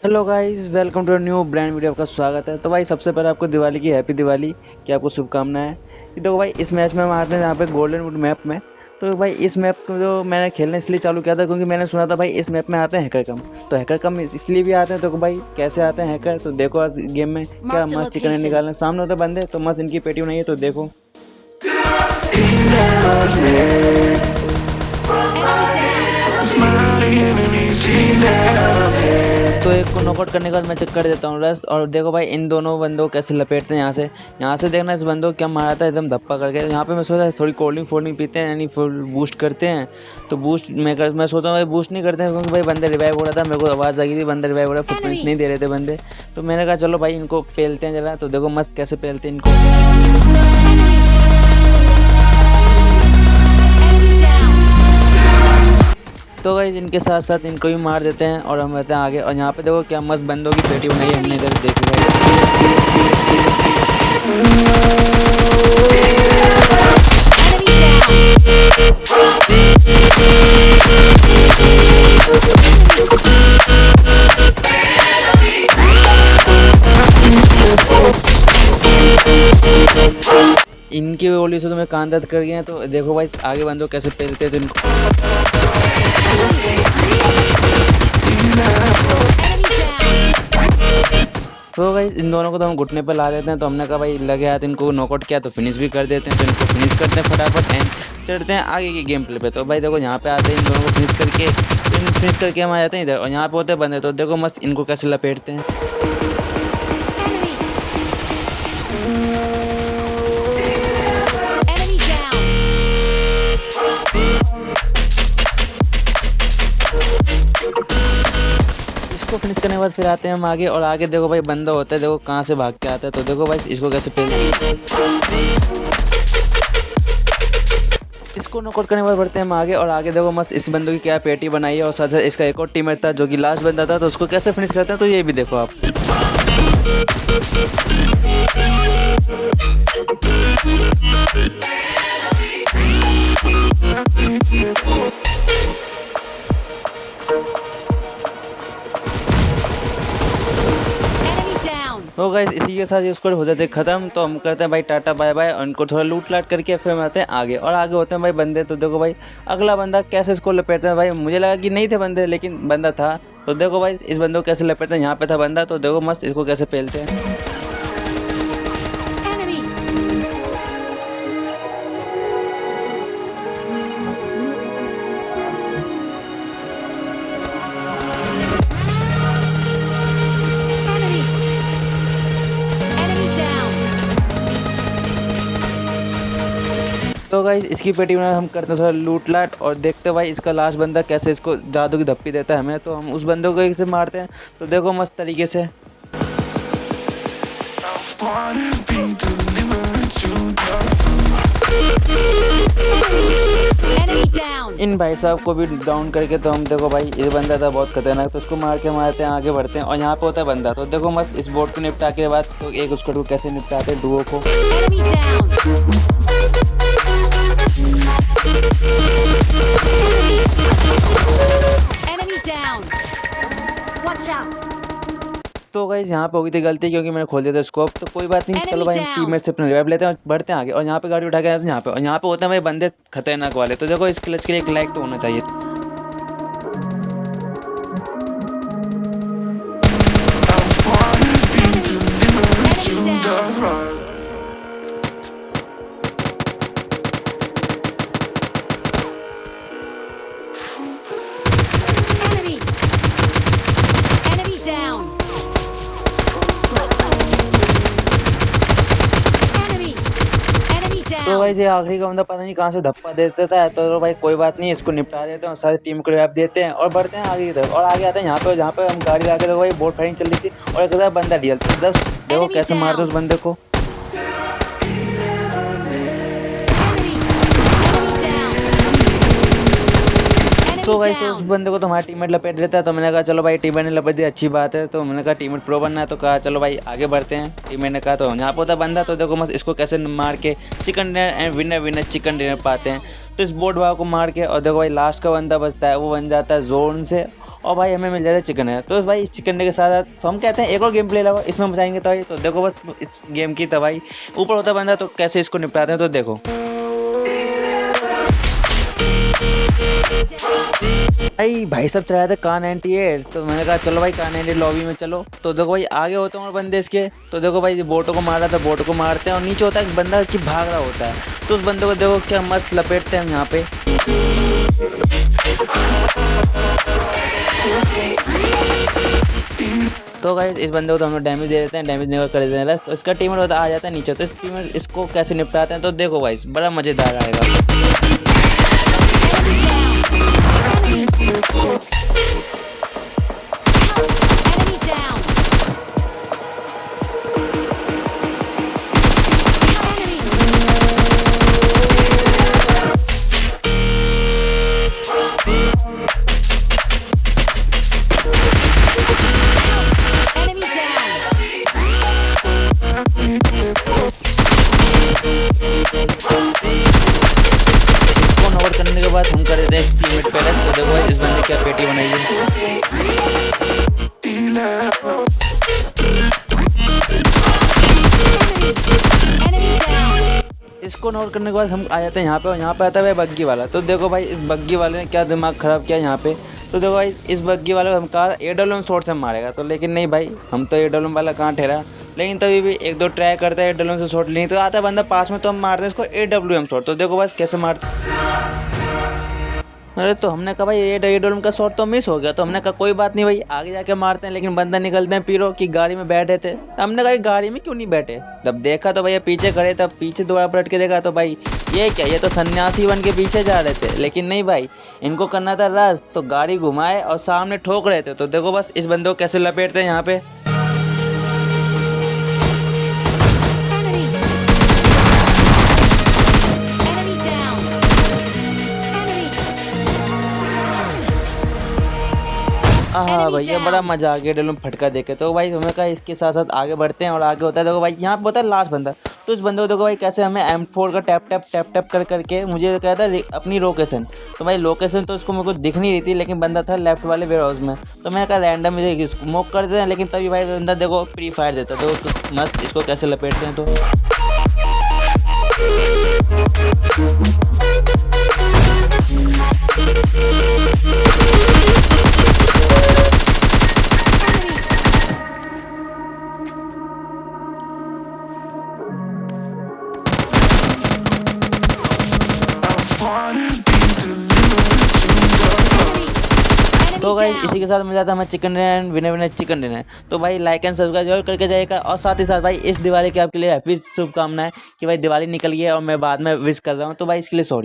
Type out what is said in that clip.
Hello guys, welcome to new brand video. आपका स्वागत है। तो भाई सबसे पहले आपको दिवाली की हैप्पी दिवाली की आपको शुभकामनाएं। ये देखो भाई, इस मैच में हम आते हैं यहाँ पे गोल्डन वुड मैप में। तो भाई इस मैप को जो मैंने खेलना इसलिए चालू किया था क्योंकि मैंने सुना था भाई इस मैप में आते हैं हैकर कम। तो हैकर कम इसलिए भी आते हैं। तो भाई कैसे आते हैं हैकर, तो देखो आज गेम में क्या मस्त चिकन निकालने सामने होते बंदे, तो मस्त इनकी पेटी बनाई है। तो देखो तो एक को नॉकआउट करने के बाद मैं चेक कर देता हूँ रस। और देखो भाई इन दोनों बंदों को कैसे लपेटते हैं यहाँ से देखना। इस बंदों को क्या मारा था एकदम धप्पा करके। यहाँ पे मैं सोचा थोड़ी कोल्ड ड्रिंक पीते हैं, यानी फुल बूस्ट करते हैं। तो बूस्ट मैं सोचा भाई बूस्ट नहीं करते हैं क्योंकि भाई बंदे रिवाइव हो रहा था। मेरे को आवाज़ आ गई थी बंदे रिवाइव हो रहा है, फुटप्रिंट्स नहीं दे रहे थे बंदे। तो मैंने कहा चलो भाई इनको पेलते हैं जरा। तो देखो मस्त कैसे पेलते हैं इनको। तो गाइस इनके साथ साथ इनको भी मार देते हैं और हम रहते हैं आगे। और यहाँ पे देखो क्या मस्त बंदों की पेटी बनाई है हमने, इधर देखो इनकी गोली से तो मैं कान दर्द कर गया। तो देखो भाई आगे बंदों कैसे पेलते हैं। तो इनको तो भाई इन दोनों को तो हम घुटने पर ला देते हैं। तो हमने कहा भाई लगे हाथ इनको नॉकआउट किया तो फिनिश भी कर देते हैं। तो इनको फिनिश करते हैं फटाफट एंड चढ़ते हैं आगे की गेम प्ले पे। तो भाई देखो यहाँ पे आते हैं इन दोनों को फिनिश करके हम आ जाते हैं इधर। और यहाँ पे होते हैं बंदे। तो देखो मस्त इनको कैसे लपेटते हैं। इसको फिनिश करने के बाद फिर आते हैं हम आगे। और आगे देखो भाई बंदा होता है, देखो कहाँ से भाग के आता है। तो देखो भाई इसको कैसे इसको नॉकआउट करने के बाद बढ़ते हैं हम आगे। और आगे देखो मस्त इस बंदों की क्या पेटी बनाई है। और साथ साथ इसका एक और टीममेट था जो कि लास्ट बंदा था। तो उसको कैसे फिनिश करते हैं तो ये भी देखो आप। तो गाइस इसी के साथ ये स्क्वाड हो जाते हैं खत्म। तो हम करते हैं भाई टाटा बाय बाय और इनको थोड़ा लूट लाट करके फिर हम आते हैं आगे। और आगे होते हैं भाई बंदे। तो देखो भाई अगला बंदा कैसे इसको लपेटते हैं। भाई मुझे लगा कि नहीं थे बंदे लेकिन बंदा था। तो देखो भाई इस बंदे को कैसे लपेटते हैं। यहाँ पे था बंदा। तो देखो मस्त इसको कैसे पेलते हैं। तो गाइस इसकी पेटी में हम करते हैं थोड़ा लूट लाट और देखते हैं भाई इसका लास्ट बंदा कैसे इसको जादू की धप्पी देता है हमें। तो हम उस बंदे को कैसे मारते हैं। तो देखो मस्त तरीके से इन भाई साहब को भी डाउन करके। तो हम देखो भाई ये बंदा था बहुत खतरनाक। तो उसको मार के मारते हैं आगे बढ़ते हैं। और यहाँ पे होता है बंदा। तो देखो मस्त इस बोर्ड को निपटा के बाद तो एक उसको कैसे निपटाते हैं डुओ को। तो गाइस यहाँ पे हो गई थी गलती क्योंकि मैंने खोल दिया था स्कोप। तो कोई बात नहीं, चलो भाई टीममेट से अपना रिवाइव लेते हैं और बढ़ते हैं आगे। और यहाँ पे गाड़ी उठा के आते हैं यहाँ पे। और यहाँ पे होते हैं भाई बंदे खतरनाक वाले। तो देखो इस क्लच के लिए एक लाइक तो होना चाहिए। तो भाई ये आखिरी का बंदा पता नहीं कहाँ से धप्पा दे देता है। तो भाई कोई बात नहीं, इसको निपटा देते हैं और सारी टीम को रिवाइव देते हैं और बढ़ते हैं आगे की तरफ। और आगे आते हैं यहाँ पे जहाँ पे हम गाड़ी ला के देखो भाई बोट फाइटिंग चल रही थी। और एक बंदा रियल तो 10 देखो कैसे मार दो उस बंदे को। सो गाइस तो उस बंदे को तो हमारा टीममेट लपेट देता है। तो मैंने कहा चलो भाई टीममेट ने लपेट दिया अच्छी बात है। तो मैंने कहा टीममेट प्रो बनना है। तो कहा चलो भाई आगे बढ़ते हैं। टीममेट ने कहा तो यहाँ पे होता बंदा। तो देखो मस्त इसको कैसे मार के chicken dinner and winner chicken dinner पाते हैं। तो इस बोर्ड वाला को मार के और देखो भाई लास्ट का बंदा बचता है वो बन जाता है जोन से। और भाई हमें मिल जाता है चिकन है। तो भाई इस चिकन के साथ तो हम कहते हैं एक और गेम प्ले लगाओ, इसमें मचाएंगे तबाही। तो देखो बस इस गेम की तबाही ऊपर होता बंदा, तो कैसे इसको निपटाते हैं तो देखो। भाई सब चलाए थे कार 98, तो मैंने कहा चलो भाई कार 98 लॉबी में चलो। तो देखो भाई आगे होते हैं और बंदे इसके, तो देखो भाई बोटों को मार रहा था, बोटों को मारते हैं और नीचे होता है एक बंदा कि भाग रहा होता है, तो उस बंदे को देखो क्या मस्त लपेटते हैं हम यहाँ पे। तो गाइस इस बंदे को तो हम लोग डैमेज दे देते हैं, डैमेज नहीं कर देते हैं रस। तो इसका टीममेट होता आ जाता है नीचे, तो इस टीममेट इसको कैसे निपटाते हैं तो देखो गाइस बड़ा मज़ेदार आएगा। इसको नॉक करने के बाद हम कर देते हैं इस टीममेट पे रेस्ट। तो देखो इस बंदे क्या पेटी बनाई है। इसको नॉक करने के बाद हम आ जाते हैं यहाँ पे, और यहाँ पे आता है भाई बग्गी वाला। तो देखो भाई इस बग्गी वाले ने क्या दिमाग ख़राब किया यहाँ पे। तो देखो भाई इस बग्गी वाले को हम कहा AWM शॉट से मारेगा, तो लेकिन नहीं भाई हम तो AWM वाला कहाँ ठहरा। लेकिन तभी भी एक दो ट्राई करता है AWM से शॉट लेनी, तो आता है बंदा पास में, तो हम मारते हैं इसको AWM शॉट। तो देखो बस कैसे मारते। अरे तो हमने कहा भाई AWM का शॉट तो मिस हो गया, तो हमने कहा कोई बात नहीं भाई आगे जाके मारते हैं। लेकिन बंदा निकलते हैं पीरो की गाड़ी में बैठे थे। हमने कहा गाड़ी में क्यों नहीं बैठे, तब देखा तो भैया पीछे खड़े, तब पीछे दोबारा पलट के देखा तो भाई ये क्या, ये तो सन्यासी बन के पीछे जा रहे थे। लेकिन नहीं भाई इनको करना था रस, तो गाड़ी घुमाए और सामने ठोक रहे थे। तो देखो बस इस बंदे को कैसे लपेटते हैं यहाँ पे। हाँ भैया बड़ा मजा आ गया AWM फटका देखे। तो भाई हमें कहा इसके साथ साथ आगे बढ़ते हैं, और आगे होता है देखो भाई यहाँ पे होता है लास्ट बंदा। तो इस बंदे को देखो भाई कैसे हमें M4 का टैप टैप कर करके मुझे कहता है अपनी लोकेशन। तो भाई लोकेशन तो इसको मेरे को दिख नहीं रही थी, लेकिन बंदा था लेफ्ट वाले वेयर हाउस में। तो मैंने कहा रैंडम स्मोक कर देते हैं, लेकिन तभी भाई बंदा देखो फ्री फायर देता। तो मस्त इसको कैसे लपेटते हैं तो तो गाइस इसी के साथ मिला था हमें chicken dinner, winner chicken dinner. तो भाई लाइक एंड सब्सक्राइब जरूर करके जाइएगा। और साथ ही साथ भाई इस दिवाली के आपके लिए हैप्पी शुभकामनाएं कि भाई दिवाली निकल गई है और मैं बाद में विश कर रहा हूँ, तो भाई इसके लिए सॉरी।